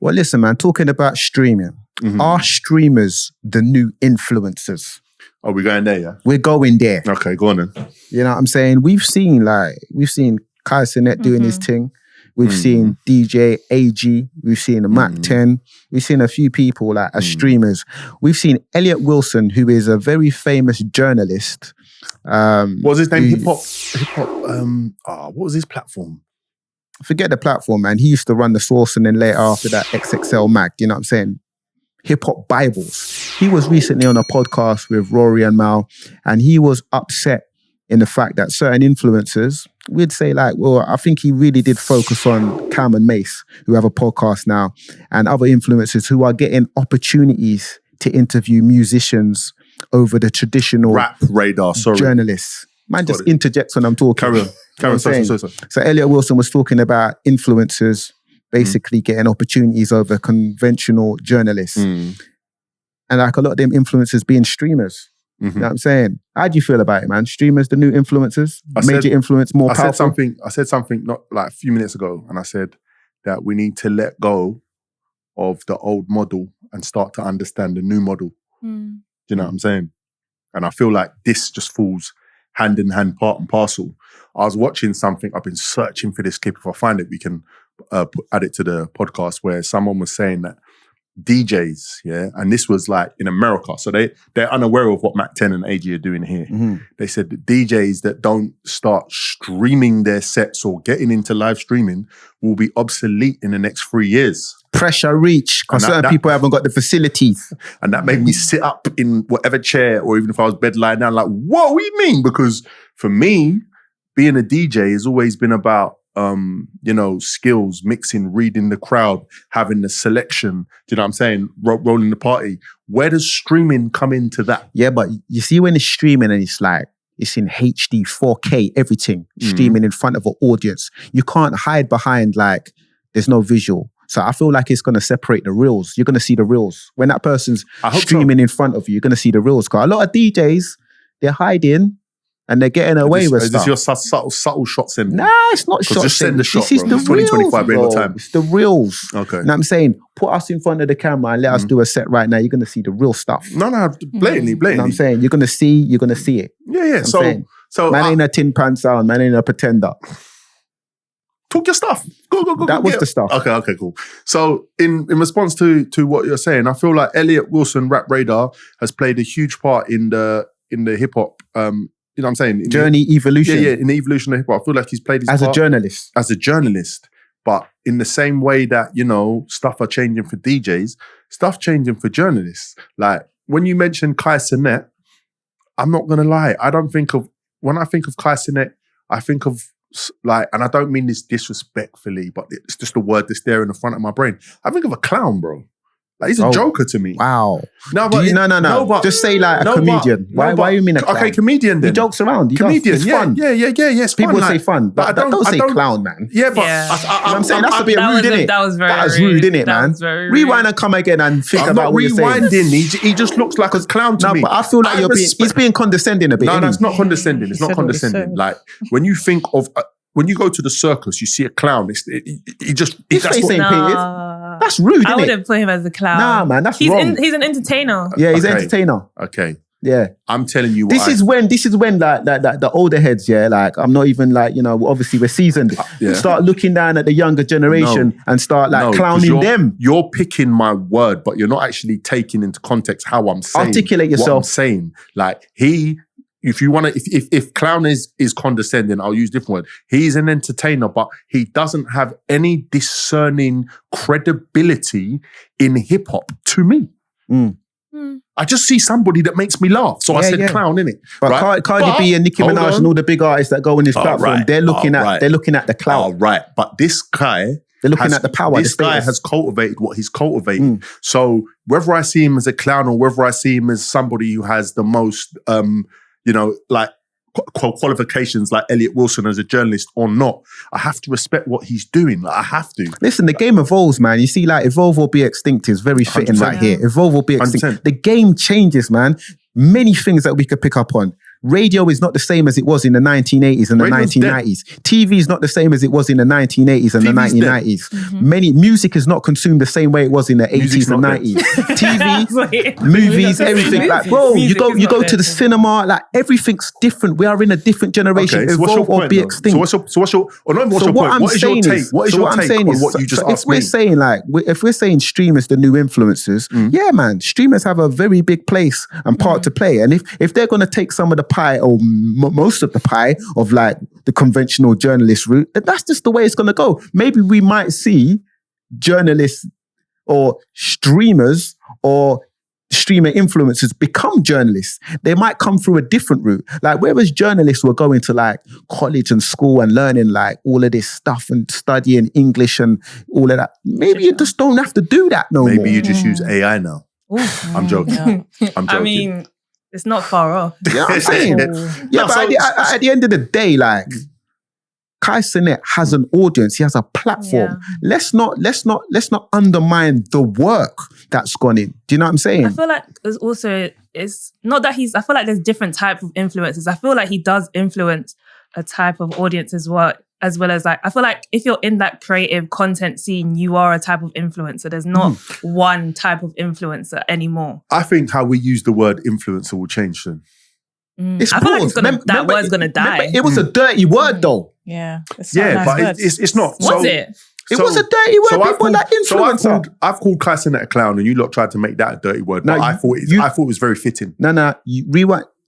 Well, listen, man, talking about streaming, are streamers the new influencers? Are we going there, yeah? We're going there. Okay, go on then. You know what I'm saying? We've seen Kai Cenet doing his thing. We've seen DJ AG. We've seen Mac 10. We've seen a few people like as streamers. We've seen Elliot Wilson, who is a very famous journalist. What was his name? Hip hop. What was his platform? Forget the platform, man. He used to run The Source and then later after that XXL Mag. You know what I'm saying? Hip Hop Bibles. He was recently on a podcast with Rory and Mal, and he was upset in the fact that certain influencers, we'd say like, well, I think he really did focus on Cam and Mace, who have a podcast now, and other influencers who are getting opportunities to interview musicians over the traditional rap radar, journalists. Man just interjects when I'm talking. Carry on. Sorry. So Elliot Wilson was talking about influencers basically getting opportunities over conventional journalists. And like a lot of them influencers being streamers. You know what I'm saying? How do you feel about it, man? Streamers, the new influencers? Major influence, more powerful? I said something not like a few minutes ago, and I said that we need to let go of the old model and start to understand the new model. Do you know what I'm saying? And I feel like this just falls hand in hand, part and parcel. I was watching something, I've been searching for this clip. If I find it, we can add it to the podcast, where someone was saying that DJs, and this was like in America, so they're unaware of what Mac 10 and AG are doing here. They said that DJs that don't start streaming their sets or getting into live streaming will be obsolete in the next 3 years. Pressure reach, because certain people haven't got the facilities. And that made me sit up in whatever chair, or even if I was bed lying down, like, what do you mean? Because for me, being a DJ has always been about skills, mixing, reading the crowd, having the selection, do you know what I'm saying? Rolling the party. Where does streaming come into that? Yeah, but you see when it's streaming and it's like, it's in HD, 4K, everything, streaming in front of an audience. You can't hide behind like, there's no visual. So I feel like it's going to separate the reels. You're going to see the reels. When that person's streaming in front of you, you're going to see the reels. Because a lot of DJs, they're hiding, and they're getting away with stuff. Is this your subtle shots in? Nah, it's not shots. Just send the shot, this is bro. The it's 2025, reels, ain't got time. It's the reels. Okay. You know what I'm saying? Put us in front of the camera and let us do a set right now. You're going to see the real stuff. No, blatantly. You know what I'm saying? You're going to see it. Yeah. So man ain't a tin pan sound. Man ain't a pretender. Talk your stuff. Go. That was the stuff. Okay, cool. So in response to what you're saying, I feel like Elliot Wilson, Rap Radar, has played a huge part in the hip hop. You know what I'm saying? Evolution. Yeah, in the evolution of hip hop. I feel like he's played his part as a journalist. But in the same way that, stuff are changing for DJs, stuff changing for journalists. Like when you mentioned Kai Cenet, I'm not going to lie. When I think of Kai Cenet, I think of like, and I don't mean this disrespectfully, but it's just a word that's there in the front of my brain. I think of a clown, bro. Like he's a joker to me. Wow. No, but just say like a comedian. Why you mean a clown? Okay, comedian then. He jokes around. Comedian, it's fun. Yeah. It's people fun, say fun, but don't say clown, man. Yeah, but I'm saying that's a bit rude, innit? That was rude, innit, man? Rewind and come again and think about what you're saying. I'm not rewinding. He just looks like a clown to me. No, but I feel like he's being condescending a bit. No, it's not condescending. It's not condescending. Like when you think of. When you go to the circus, you see a clown. That's rude, isn't it? I wouldn't play him as a clown. Nah, man, that's wrong. He's an entertainer. Yeah, he's an entertainer. Okay. Yeah. I'm telling you This is when like the older heads, like I'm not even like, obviously we're seasoned. Start looking down at the younger generation and start like clowning them. You're picking my word, but you're not actually taking into context how I'm saying. Articulate yourself. What I'm saying. Like if you want to, if clown is condescending, I'll use a different word. He's an entertainer, but he doesn't have any discerning credibility in hip hop to me. I just see somebody that makes me laugh. So I said clown, innit? But right? Cardi B and Nicki Minaj and all the big artists that go on this platform, they're looking at the clout. All right. But this guy, they're looking at the power. This guy has cultivated what he's cultivated. So whether I see him as a clown or whether I see him as somebody who has the most like qualifications like Elliot Wilson as a journalist or not, I have to respect what he's doing. Like I have to. Listen, the game evolves, man. You see, like evolve or be extinct is very fitting right here. Evolve or be extinct. 100%. The game changes, man. Many things that we could pick up on. radio is not the same as it was in the 1980s and the Radio's 1990s. TV is not the same as it was in the 1980s and the TV's dead. 1990s. Many music is not consumed the same way it was in the Music's 80s and not 90s. Wait. TV, movies, everything. Like, bro, you Music go is not to the dead. cinema. Like, everything's different. We are in a different generation. Okay, so what's your Evolve or point, be though? extinct. So what's your or not even what's So your what point? I'm What is your saying take? is, What is so your what I'm take saying on is, what you just so if asked we're me? saying like, if we're saying streamers the new influencers, yeah, man, streamers have a very big place and part to play. And if they're going to take some of the pie or most of the pie of like the conventional journalist route, then that's just the way it's going to go. Maybe we might see journalists or streamers or streamer influencers become journalists. They might come through a different route. Like whereas journalists were going to like college and school and learning like all of this stuff and studying English and all of that. Maybe you just don't have to do that no more. Maybe you just use AI now. I'm joking. Yeah. I'm joking. I mean, it's not far off. You know what I'm saying? Yeah, but at the end of the day, like Kai Cenet has an audience. He has a platform. Yeah. Let's not undermine the work that's gone in. Do you know what I'm saying? I feel like it's not that I feel like there's different types of influences. I feel like he does influence a type of audience as well as like, I feel like if you're in that creative content scene, you are a type of influencer. There's not one type of influencer anymore. I think how we use the word influencer will change soon. It's I feel like paused. that word's going to die. It was a dirty word though. Yeah. It's not a Yeah, nice but word. it's not. Was it? It was a dirty word. People like influencer. So I've called Kai Cenet a clown, and you lot tried to make that a dirty word. But I thought it was very fitting. No, you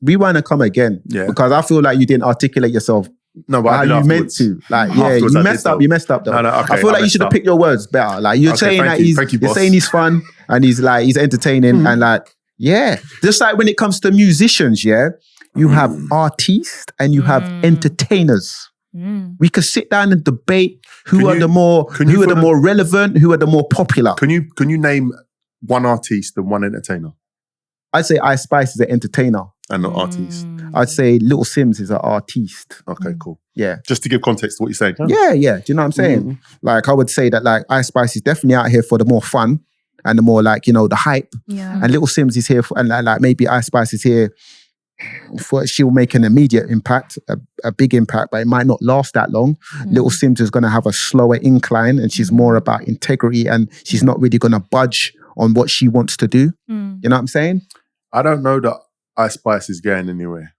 rewind and come again. Yeah. Because I feel like you didn't articulate yourself. No, but how you meant to. Like, yeah, Afterwards you I messed did, up. though. You messed up though. No, okay, I feel like I you should have messed picked your words better. Like you're saying that thank you, you're boss. saying he's fun and he's entertaining and like, yeah. Just like when it comes to musicians, yeah, you have artists and you have entertainers. We could sit down and debate who are the more relevant, who are the more popular. Can you name one artist and one entertainer? I'd say Ice Spice is an entertainer. And an artist. I'd say Little Sims is an artiste. Okay, cool. Yeah. Just to give context to what you're saying. Huh? Yeah. Do you know what I'm saying? Like I would say that like Ice Spice is definitely out here for the more fun and the more like, the hype. Yeah. And Little Sims is here for, and like maybe Ice Spice is here for, she'll make an immediate impact, a big impact, but it might not last that long. Little Sims is going to have a slower incline and she's more about integrity and she's not really going to budge on what she wants to do. You know what I'm saying? I don't know that Ice Spice is going anywhere.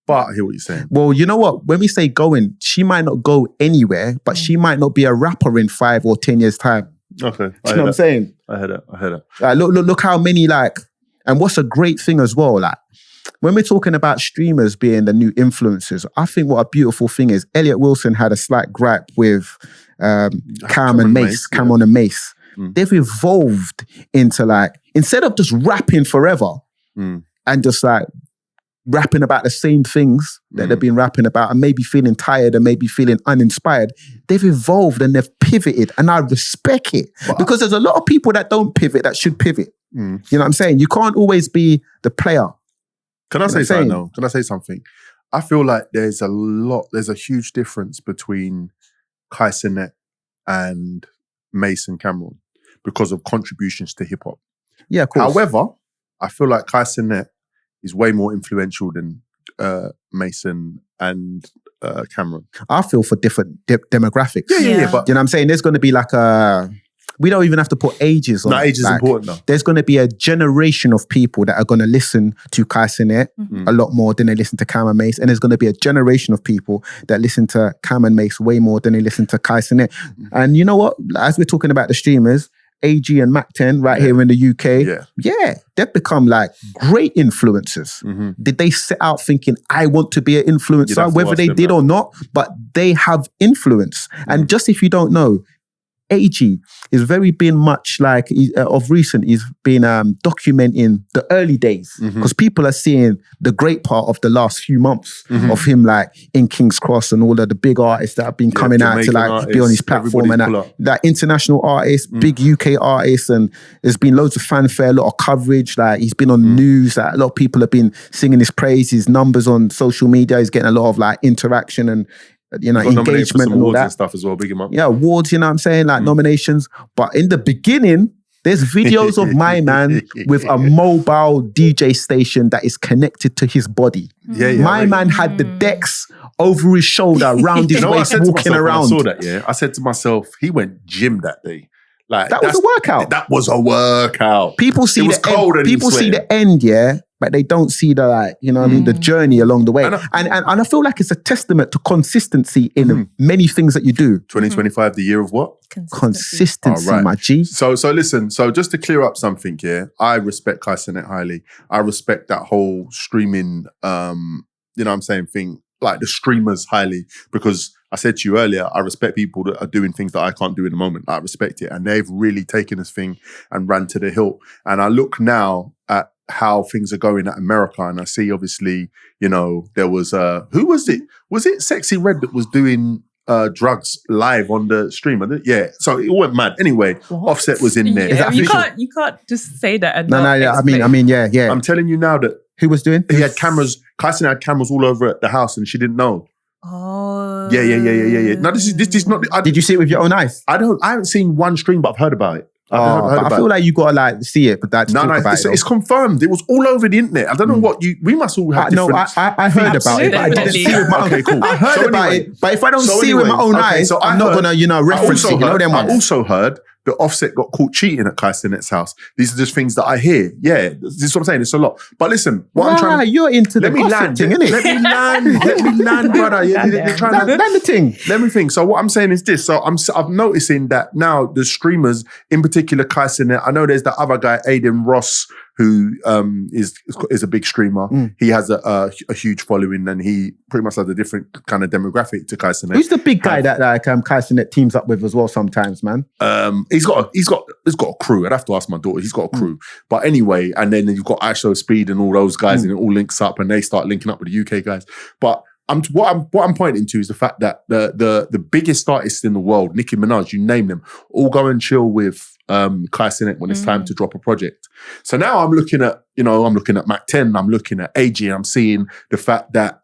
But I hear what you're saying. Well, you know what? When we say going, she might not go anywhere, but she might not be a rapper in 5 or 10 years' time. Okay. Do you know what I'm saying? I heard it. Like, look how many and what's a great thing as well, like when we're talking about streamers being the new influencers, I think what a beautiful thing is, Elliot Wilson had a slight gripe with Cameron and Mace. They've evolved into like, instead of just rapping forever and just like rapping about the same things that they've been rapping about and maybe feeling tired and maybe feeling uninspired, they've evolved and they've pivoted and I respect it because there's a lot of people that don't pivot that should pivot. You know what I'm saying? You can't always be the player. Can I say something though? Can I say something? I feel like there's a huge difference between Kai Cenet and Mason Cameron because of contributions to hip hop. Yeah, of course. However, I feel like Kai Cenet is way more influential than Mason and Cameron. I feel for different demographics. Yeah. But you know what I'm saying? There's going to be like we don't even have to put ages on. No, age is important though. There's going to be a generation of people that are going to listen to Kai Cenet a lot more than they listen to Cam and Mace. And there's going to be a generation of people that listen to Cam and Mace way more than they listen to Kai Cenet. And you know what? As we're talking about the streamers, AG and Mac 10 here in the UK, they've become like great influencers. Did they set out thinking, I want to be an influencer, whether they did or not, but they have influence. And just if you don't know, AG is very been much like, of recent, he's been documenting the early days because people are seeing the great part of the last few months of him like in King's Cross and all of the big artists that have been coming out to like be on his platform and that international artists, big UK artists, and there's been loads of fanfare, a lot of coverage, like he's been on the news, like, a lot of people have been singing his praise, his numbers on social media, he's getting a lot of like interaction and engagement and all that and stuff as well, big him up. Yeah, awards, you know what I'm saying? Like nominations. But in the beginning, There's videos of my man with a mobile DJ station that is connected to his body. My man had the decks over his shoulder, around his waist, walking around. I saw that, yeah. I said to myself, he went gym that day. Like that was a workout. That was a workout. People see the end, yeah, but they don't see the I mean, the journey along the way. And I feel like it's a testament to consistency in many things that you do. 2025, the year of what? Consistency, my G. So listen, so just to clear up something here, I respect Kai Cenet highly. I respect that whole streaming, thing, like the streamers highly, because I said to you earlier, I respect people that are doing things that I can't do in the moment. I respect it. And they've really taken this thing and ran to the hilt. And I look now at how things are going at America, and I see obviously, there was, who was it? Was it Sexy Red that was doing drugs live on the stream? Yeah, so it went mad. Anyway, Offset was in there. Yeah, you can't just say that. And I mean, yeah. I'm telling you now that who was doing? He had cameras. Kai Cenet had cameras all over at the house, and she didn't know. Oh. Yeah. No, this is not. Did you see it with your own eyes? I haven't seen one stream, but I've heard about it. I feel like you gotta see it, but that's it's confirmed. It was all over the internet. I don't know what we must all have. I heard about it, but I didn't see it with my own. Okay, cool. I heard about it, but if I don't see it with my own eyes, I'm not gonna reference it. I also heard that Offset got caught cheating at Kai Cenet's house. These are just things that I hear. Yeah, this is what I'm saying. It's a lot. But listen, I'm trying to... You're into the gossip thing, innit? Let me land, brother. You're trying to... Land the thing. Let me think. So what I'm saying is this. So I'm noticing that now the streamers, in particular Kai Cenet, I know there's that other guy, Aiden Ross, who is a big streamer. He has a huge following, and he pretty much has a different kind of demographic to Kai Cenet. Who's the big guy that Kai Cenet teams up with as well sometimes, man? He's got a crew. I'd have to ask my daughter. He's got a crew. But anyway, and then you've got ISO Speed and all those guys, and it all links up, and they start linking up with the UK guys. But what I'm pointing to is the fact that the biggest artists in the world, Nicki Minaj, you name them, all go and chill with Kai Cenet when it's time to drop a project. So now I'm looking at Mac 10, I'm looking at AG, and I'm seeing the fact that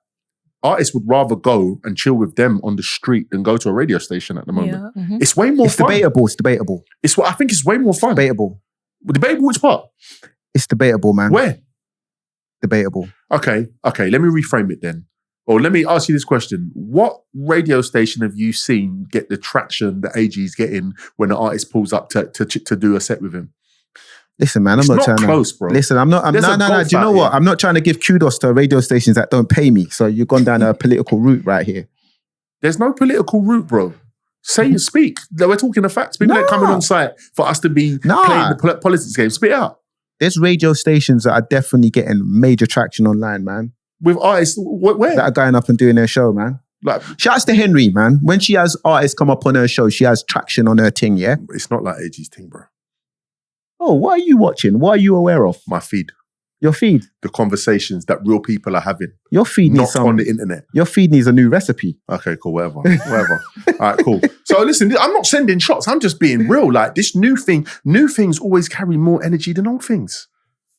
artists would rather go and chill with them on the street than go to a radio station at the moment. Yeah. It's way more fun. It's debatable. I think it's way more fun. Debatable. Which part? It's debatable, man. Where? Debatable. Okay. Let me reframe it then. Or let me ask you this question. What radio station have you seen get the traction that AG's getting when the artist pulls up to do a set with him? Listen, man, I'm not trying close, bro. Listen, no. Do you know what? I'm not trying to give kudos to radio stations that don't pay me. So you've gone down a political route right here. There's no political route, bro. Speak. We're talking the facts. People ain't coming on site for us to be playing the politics game. Spit out. There's radio stations that are definitely getting major traction online, man. With artists, where? That are going up and doing their show, man. Like, shouts to Henry, man. When she has artists come up on her show, she has traction on her thing, yeah? It's not like AG's thing, bro. Oh, what are you watching? What are you aware of? My feed. Your feed? The conversations that real people are having. Your feed needs not on the internet. Your feed needs a new recipe. Okay, cool, whatever. All right, cool. So listen, I'm not sending shots. I'm just being real. Like this new things always carry more energy than old things.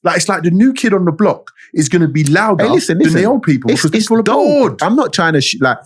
Like it's like the new kid on the block is going to be louder than the old people because people are bored. I'm not trying to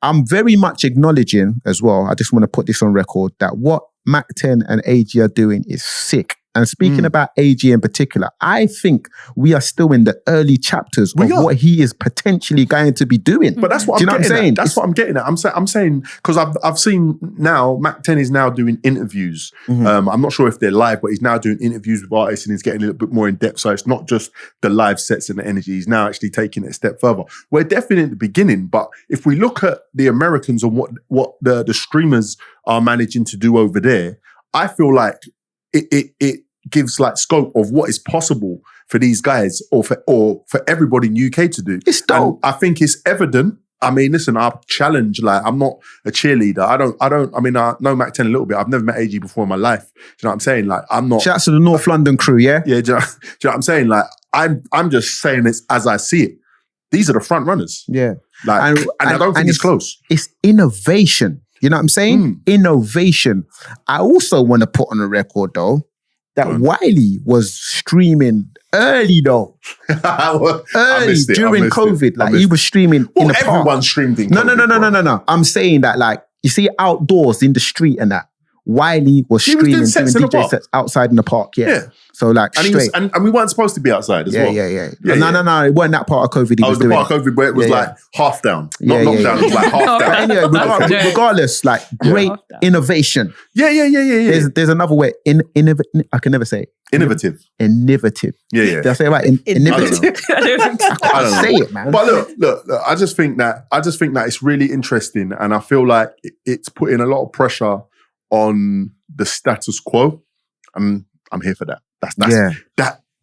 I'm very much acknowledging as well. I just want to put this on record that what Mac 10 and AG are doing is sick. And speaking about AG in particular, I think we are still in the early chapters of what he is potentially going to be doing. But that's what I'm getting at. That's what I'm getting at. I'm saying because I've seen now Mac 10 is now doing interviews. I'm not sure if they're live, but he's now doing interviews with artists and he's getting a little bit more in depth. So it's not just the live sets and the energy. He's now actually taking it a step further. We're definitely at the beginning, but if we look at the Americans and what the streamers are managing to do over there, I feel like it gives like scope of what is possible for these guys or for everybody in the UK to do. It's dope. And I think it's evident. I mean, listen, I challenge, like, I'm not a cheerleader. I know Mac 10 a little bit. I've never met AG before in my life. Do you know what I'm saying? Like, I'm not. Shouts to the North London crew, yeah? Yeah, do you know what I'm saying? Like, I'm just saying this as I see it. These are the front runners. Yeah. Like, and I don't think it's close. It's innovation. You know what I'm saying? Innovation. I also want to put on a record, though, that Wiley was streaming early, though. Early during COVID. Like, he was streaming in the park. Everyone streamed in COVID. No. I'm saying that, like, you see outdoors in the street and that, Wiley was He was streaming, doing sets in the DJ park. sets outside in the park. Yeah. So like And, straight. and we weren't supposed to be outside as well. Yeah. No. It wasn't that part of COVID. He was the doing part of COVID where it was like half down. Not Yeah, knockdown, it was like half But down. anyway, regardless, like great innovation. Yeah. There's another way. I can never say it. Innovative. Innovative. Yeah. Did I say it right? Innovative. I don't know. Say it, man. But look, I just think that it's really interesting, and I feel like it's putting a lot of pressure on the status quo. I'm here for that.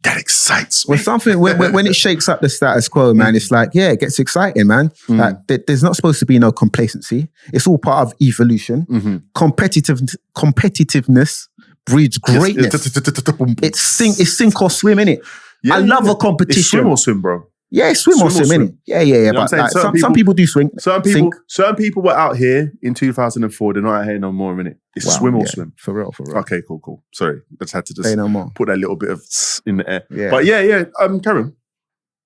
That excites me. When it shakes up the status quo, man, it's like, it gets exciting, man. Like there's not supposed to be no complacency. It's all part of evolution. Competitiveness breeds greatness. It's sink or swim, innit? I love a competition. It's swim or swim, bro. Yeah, it's swim or swim, innit? Yeah. But like, some people do swing. Certain people were out here in 2004. They're not out here no more, innit? It's swim or swim. For real. Okay, cool. Sorry, I just had to Say no more. put that little bit of in the air. Yeah. But Karen.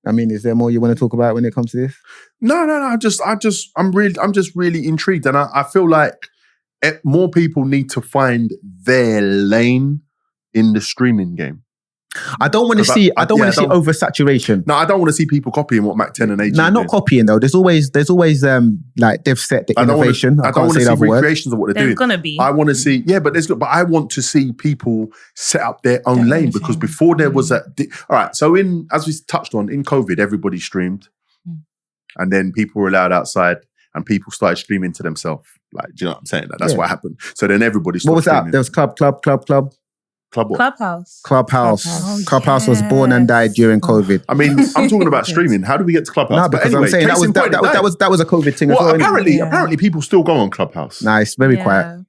I mean, is there more you want to talk about when it comes to this? No. I'm just really intrigued, and I feel like more people need to find their lane in the streaming game. I don't want to see oversaturation. No, I don't want to see people copying what Mac 10 and AG Nah, not copying though. There's always like they've set the innovation. I don't want to see recreations of what they're doing. There's gonna be. I want to see, but I want to see people set up their own lane, because before there was all right. So as we touched on, in COVID, everybody streamed, and then people were allowed outside, and people started streaming to themselves. Like, do you know what I'm saying? That's what happened. So then everybody started. What was streaming. that? There was Club what? Clubhouse. Clubhouse was born and died during COVID. I mean, I'm talking about streaming. How do we get to Clubhouse? No, because I'm saying that was a COVID thing as well. Apparently people still go on Clubhouse. Nah, it's very quiet.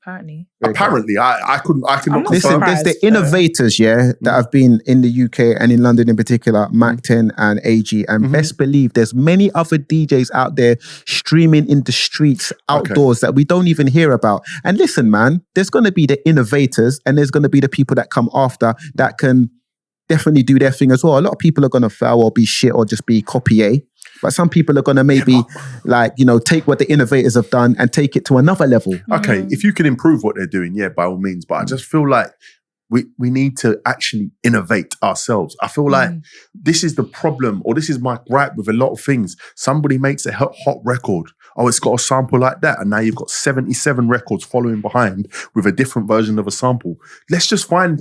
Apparently, I cannot listen. There's the innovators, that have been in the UK and in London in particular, Mac 10 and AG, and best believe there's many other DJs out there streaming in the streets, outdoors that we don't even hear about. And listen, man, there's going to be the innovators, and there's going to be the people that come after that can definitely do their thing as well. A lot of people are going to fail or be shit or just be copy. But some people are going to maybe take what the innovators have done and take it to another level. Okay, if you can improve what they're doing, by all means. But I just feel like we need to actually innovate ourselves. I feel like this is the problem, or this is my gripe with a lot of things. Somebody makes a hot record. Oh, it's got a sample like that. And now you've got 77 records following behind with a different version of a sample. Let's find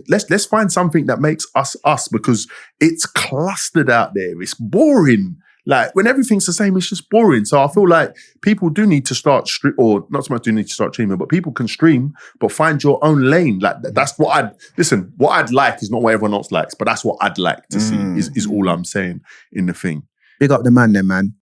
something that makes us, because it's clustered out there. It's boring. Like, when everything's the same, it's just boring. So I feel like people do need to start or not so much do need to start streaming, but people can stream, but find your own lane. Like, that's what what I'd like is not what everyone else likes, but that's what I'd like to see is all I'm saying in the thing. Big up the man then, man.